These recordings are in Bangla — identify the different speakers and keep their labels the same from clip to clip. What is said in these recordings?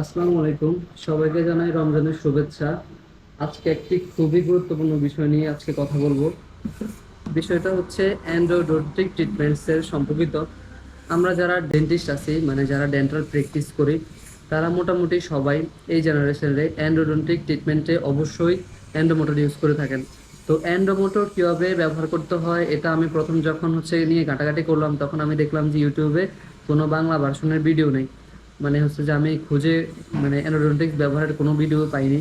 Speaker 1: আসসালামু আলাইকুম। সবাইকে জানাই রমজানের শুভেচ্ছা। আজকে একটি খুবই গুরুত্বপূর্ণ বিষয় নিয়ে আজকে কথা বলবো। বিষয়টা হচ্ছে এন্ডোডন্টিক ট্রিটমেন্টস এর সম্পর্কিত। আমরা যারা ডেন্টিস্ট আছি, মানে যারা ডেন্টাল প্র্যাকটিস করি, তারা মোটামুটি সবাই এই জেনারেশনে এন্ডোডন্টিক ট্রিটমেন্টে অবশ্যই এন্ডোমোটর ইউজ করে থাকেন। তো এন্ডোমোটর কিভাবে ব্যবহার করতে হয়, এটা আমি প্রথম যখন নিয়ে ঘাটাঘাটি করলাম, তখন আমি দেখলাম যে ইউটিউবে কোনো বাংলা ভার্সনের ভিডিও নেই। মানে যে আমি খুঁজে এন্ডোডন্টিক্স ব্যবহারের কোনো ভিডিও পাইনি।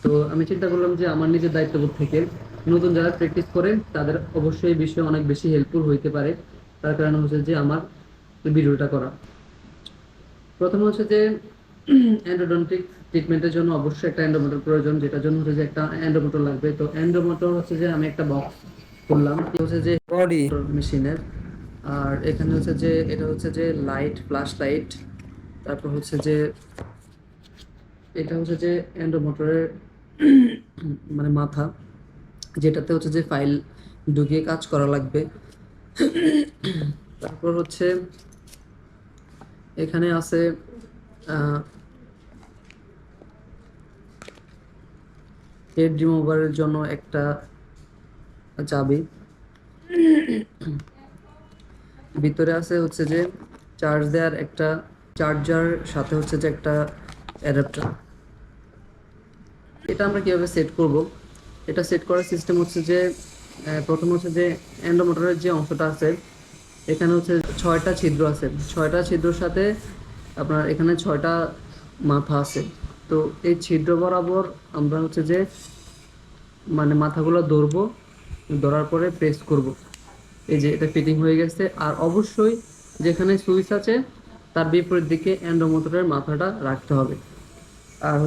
Speaker 1: তো আমি চিন্তা করলাম যে আমার নিজের দায়িত্ববোধ থেকে নতুন যারা প্র্যাকটিস করে তাদের অবশ্যই এই বিষয়ে অনেক বেশি হেল্পফুল হইতে পারে। তার কারণে যে আমার ভিডিওটা করা। প্রথমে যে এন্ডোডন্টিক ট্রিটমেন্টের জন্য অবশ্যই একটা এন্ডোমোটর প্রয়োজন, যেটার জন্য যে একটা এন্ডোমোটর লাগবে। তো এন্ডোমোটর যে আমি একটা বক্স করলাম, যে বডি মেশিনের। আর এখানে যে এটা যে লাইট, ফ্ল্যাশ লাইট। তারপর যে এটা যে এন্ডোমোটরের মানে মাথা, যেটাতে যে ফাইল ঢুকিয়ে কাজ করা লাগবে। তারপর এখানে আছে হেড রিমুভারের জন্য একটা চাবি। ভিতরে আছে যে চার্জ দেওয়ার একটা চার্জার, সাথে যে একটা অ্যাডাপ্টার। এটা আমরা কিভাবে সেট করব? এটা সেট করার সিস্টেম যে প্রথম যে এন্ডোমোটরের যে অংশটা আছে, এখানে ছয়টা ছিদ্র আছে। ছয়টা ছিদ্রর সাথে আপনার এখানে ছয়টা মাথা আছে। তো এই ছিদ্র বরাবর আমরা যে মাথাগুলো ধরবো, ধরার পরে প্রেস করব। এই যে এটা ফিটিং হয়ে গেছে। আর অবশ্যই যেখানে সুইচ আছে তার বিপরীত দিকে এন্ডোমোটরের মাথাটা রাখতে হবে। আর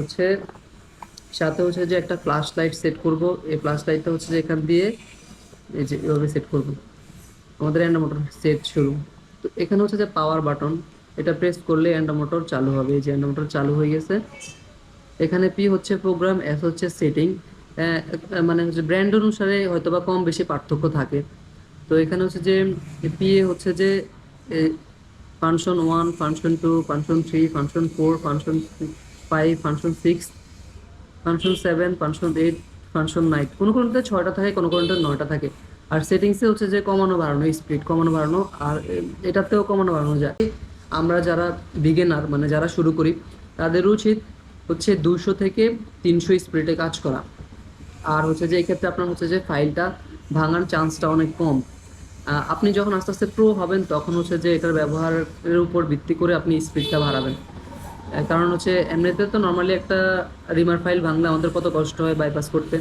Speaker 1: সাথে যে একটা ফ্ল্যাশ লাইট সেট করব। এই ফ্ল্যাশ লাইটটা যে এখান দিয়ে এই যে এভাবে সেট করব। আমাদের এন্ডোমোটর সেট শুরু। তো এখানে যে পাওয়ার বাটন, এটা প্রেস করলে এন্ডোমোটর চালু হবে। এই যে এন্ডোমোটর চালু হয়ে গেছে। এখানে P program, S setting. Brand অনুসারে হয়তোবা কম বেশি পার্থক্য থাকে। তো এখানে যে পি এ যে function 1, function 2, function 3, function 4, function 5, function 6, function 7, function 8, function 9। কোনো কোনোতে 6টা থাকে, কোনো কোনোতে 9টা থাকে। আর সেটিংসে যে কমানো বাড়ানো, স্পিড কমানো বাড়ানো, আর এটাতেও কমানো বাড়ানো যায়। আমরা যারা বিগিনার, মানে যারা শুরু করি, তাদের উচিত 200 থেকে 300 স্পিডে কাজ করা। আর যে এই ক্ষেত্রে আপনার যে ফাইলটা ভাঙার চান্সটা অনেক কম। আপনি যখন আস্তে আস্তে প্রো হবেন, তখন যে এটার ব্যবহারের উপর ভিত্তি করে আপনি স্পিডটা বাড়াবেন। কারণ এমনিতে তো নর্মালি একটা রিমার ফাইল ভাঙলে আমাদের কত কষ্ট হয় বাইপাস করতে।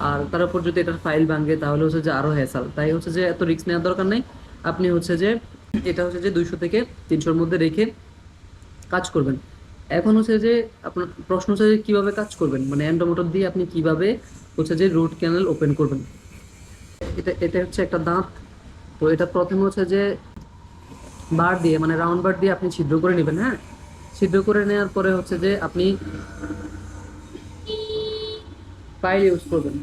Speaker 1: আর তার উপর যদি এটার ফাইল ভাঙে, তাহলে যে আরও হ্যাসাল। তাই যে এত রিস্ক নেওয়ার দরকার নেই। আপনি যে এটা যে 200 থেকে 300-র মধ্যে রেখে কাজ করবেন। এখন যে আপনার প্রশ্ন যে কীভাবে কাজ করবেন, মানে এন্ডোমোটর দিয়ে আপনি কীভাবে যে রুট ক্যানেল ওপেন করবেন। এটা এটা একটা দাঁত। তো এটা প্রথমে যে বার দিয়ে, মানে রাউন্ড বার দিয়ে আপনি ছিদ্র করে নেবেন। হ্যাঁ, ছিদ্র করে নেওয়ার পরে যে আপনি ফাইল ইউজ করবেন।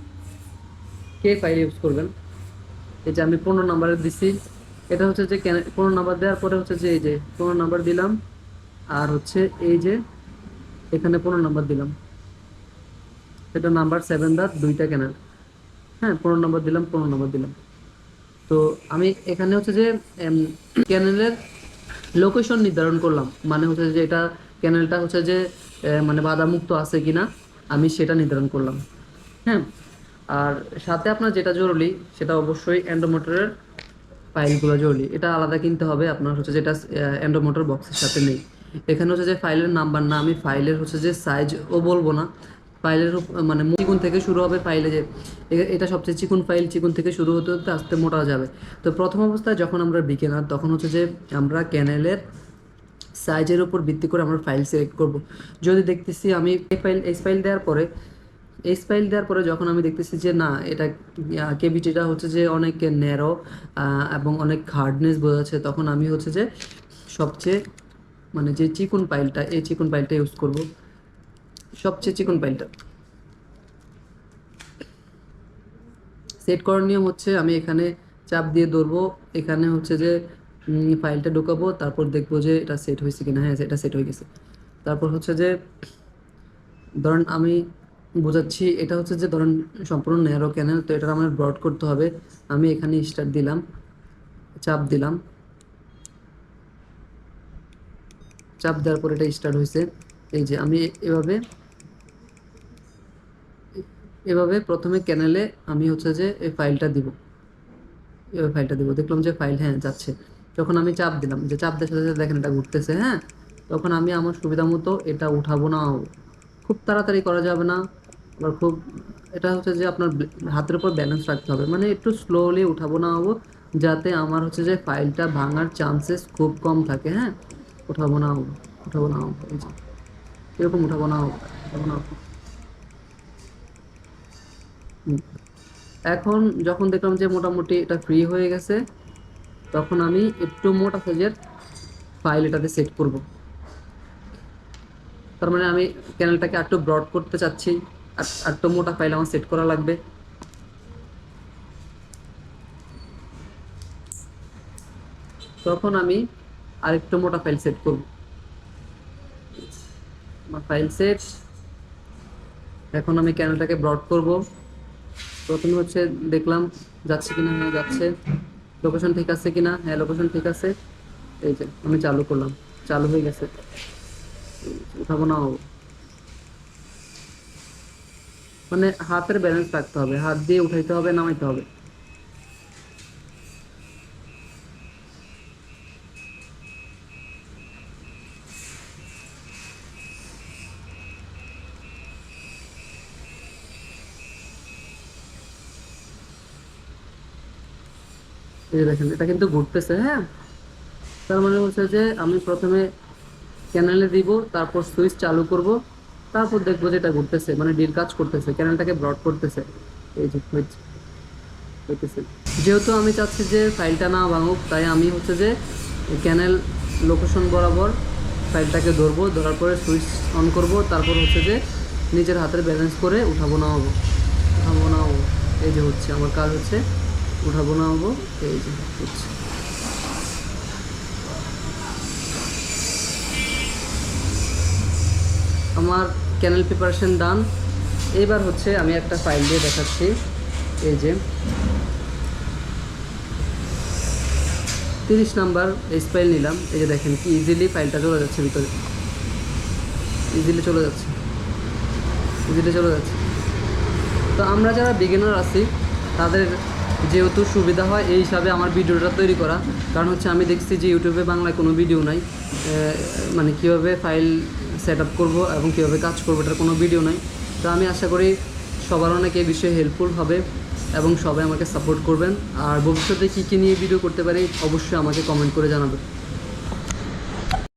Speaker 1: ফাইল ইউজ করবেন? এই যে আমি 15 নাম্বারে দিছি। এটা যে 15 নাম্বার দেওয়ার পরে যে এই যে 15 নাম্বার দিলাম। আর এই যে এখানে 15 নাম্বার দিলাম। এটা নাম্বার 7 দাঁত, 2টা ক্যানেল। হ্যাঁ, 15 নাম্বার দিলাম, 15 নাম্বার দিলাম। তো আমি এখানে যে ক্যানেলের লোকেশন নির্ধারণ করলাম, মানে যে এটা ক্যানেলটা যে মানে বাধামুক্ত আছে কিনা আমি সেটা নির্ধারণ করলাম। হ্যাঁ, আর সাথে আপনার যেটা জরুরি, সেটা অবশ্যই এন্ডোমোটরের ফাইলগুলো জরুরি। এটা আলাদা কিনতে হবে আপনার যেটা এন্ডোমোটর বক্সের সাথে নেই। এখানে যে ফাইলের নাম্বার না, আমি ফাইলের যে সাইজও বলবো না। ফাইলের মানে চিকুন থেকে শুরু হবে ফাইলে, যে এটা সবচেয়ে চিকুন ফাইল, চিকুন থেকে শুরু হতে হতে আস্তে মোটা যাবে। তো প্রথম অবস্থায় যখন আমরা বিগিনার, তখন যে আমরা ক্যানেলের সাইজের উপর ভিত্তি করে আমরা ফাইল সিলেক্ট করব। যদি দেখতেছি আমি এই ফাইল দেওয়ার পরে যখন আমি দেখতেছি যে না, এটা কেভিটিটা যে অনেক ন্যারো এবং অনেক হার্ডনেস বোঝাচ্ছে, তখন আমি যে সবচেয়ে মানে যে চিকুন ফাইলটা, এই চিকুন ফাইলটা ইউজ করব। সবচেয়ে চিকুন ফাইলটা সেট করার নিয়ম আমি এখানে চাপ দিয়ে ধরবো। এখানে যে ফাইলটা ঢোকাবো, তারপর দেখবো যে এটা সেট হয়েছে কিনা। হ্যাঁ, এটা সেট হয়ে গেছে। তারপর হচ্ছে যে ধরেন আমি বোঝাচ্ছি, এটা হচ্ছে যে ধরেন সম্পূর্ণ ন্যারো ক্যানেল, তো এটা আমার ব্রড করতে হবে। আমি এখানে স্টার্ট দিলাম, চাপ দিলাম, চাপ দেওয়ার পর এটা স্টার্ট হয়েছে। এই যে আমি এভাবে এভাবে প্রথমে ক্যানেলে আমি হচ্ছে যে এই ফাইলটা দিব, এভাবে ফাইলটা দিব, দেখলাম যে ফাইল হ্যাঁ যাচ্ছে। যখন আমি চাপ দিলাম, যে চাপ দেওয়ার সাথে সাথে দেখেন এটা ঘুরতেছে, হ্যাঁ, তখন আমি আমার সুবিধা মতো এটা উঠাবো না, খুব তাড়াতাড়ি করা যাবে না, আবার খুব, এটা হচ্ছে যে আপনার হাতের উপর ব্যালেন্স রাখতে হবে, মানে একটু স্লোলি উঠাবো না হবো, যাতে আমার হচ্ছে যে ফাইলটা ভাঙার চান্সেস খুব কম থাকে, হ্যাঁ। উঠাবো না হবো, উঠাবো না হবো, এই যে এরকম উঠাবো না হবো, উঠাবো না হবো। হুম। এখন যখন দেখলাম যে মোটামুটি এটা ফ্রি হয়ে গেছে, তখন আমি একটু মোটা সাইজের ফাইল এটাতে সেট করব। তার মানে আমি ক্যানেলটাকে একটু ব্রড করতে চাচ্ছি, আর একটু মোটা ফাইল আমার সেট করা লাগবে। তখন আমি আরেকটু মোটা ফাইল সেট করব। আমার ফাইল সেট, এখন আমি ক্যানেলটাকে ব্রড করব। প্রথমে হচ্ছে দেখলাম যাচ্ছে কিনা, হ্যাঁ যাচ্ছে। লোকেশন ঠিক আছে কিনা, হ্যাঁ লোকেশন ঠিক আছে। এই যে আমি চালু করলাম, চালু হয়ে গেছে। উঠাবো না, মানে হাতের ব্যালেন্স রাখতে হবে, হাত দিয়ে উঠাইতে হবে, নামাইতে হবে। এই যে দেখেন এটা কিন্তু ঘুরতেছে, হ্যাঁ। তার মানে হচ্ছে যে আমি প্রথমে ক্যানেলে দিব, তারপর সুইচ চালু করব, তারপর দেখবো যে এটা ঘুরতেছে, মানে ডিল কাজ করতেছে, ক্যানেলটাকে ব্রড করতেছে। এই যে হইতেছে। যেহেতু আমি চাচ্ছি যে ফাইলটা না ভাঙুক, তাই আমি হচ্ছে যে ক্যানেল লোকেশন বরাবর ফাইলটাকে ধরবো, ধরার পরে সুইচ অন করব, তারপর হচ্ছে যে নিজের হাতের ব্যালেন্স করে উঠাবো না হবো, উঠাবো না হবো। এই যে হচ্ছে আমার কাজ, হচ্ছে উঠাবো না হবো, এই যে হচ্ছে আমার ক্যানেল প্রিপারেশন ডান। এইবার হচ্ছে আমি একটা ফাইল দিয়ে দেখাচ্ছি। এই যে 30 নাম্বার স্পাইল নিলাম, এই যে দেখেন কি ইজিলি ফাইলটা চলে যাচ্ছে ভিতরে, ইজিলি চলে যাচ্ছে, ইজিলি চলে যাচ্ছে। তো আমরা যারা বিগিনার আছি তাদের যেহেতু সুবিধা হয় এই হিসাবে আমার ভিডিওটা তৈরি করা, কারণ হচ্ছে আমি দেখছি যে ইউটিউবে বাংলায় কোনো ভিডিও নাই, মানে কীভাবে ফাইল সেট আপ করবো এবং কীভাবে কাজ করবো এটার কোনো ভিডিও নাই। তো আমি আশা করি সবার অনেক এই বিষয়ে হেল্পফুল হবে এবং সবাই আমাকে সাপোর্ট করবেন। আর ভবিষ্যতে কী কী নিয়ে ভিডিও করতে পারি অবশ্যই আমাকে কমেন্ট করে জানাবেন।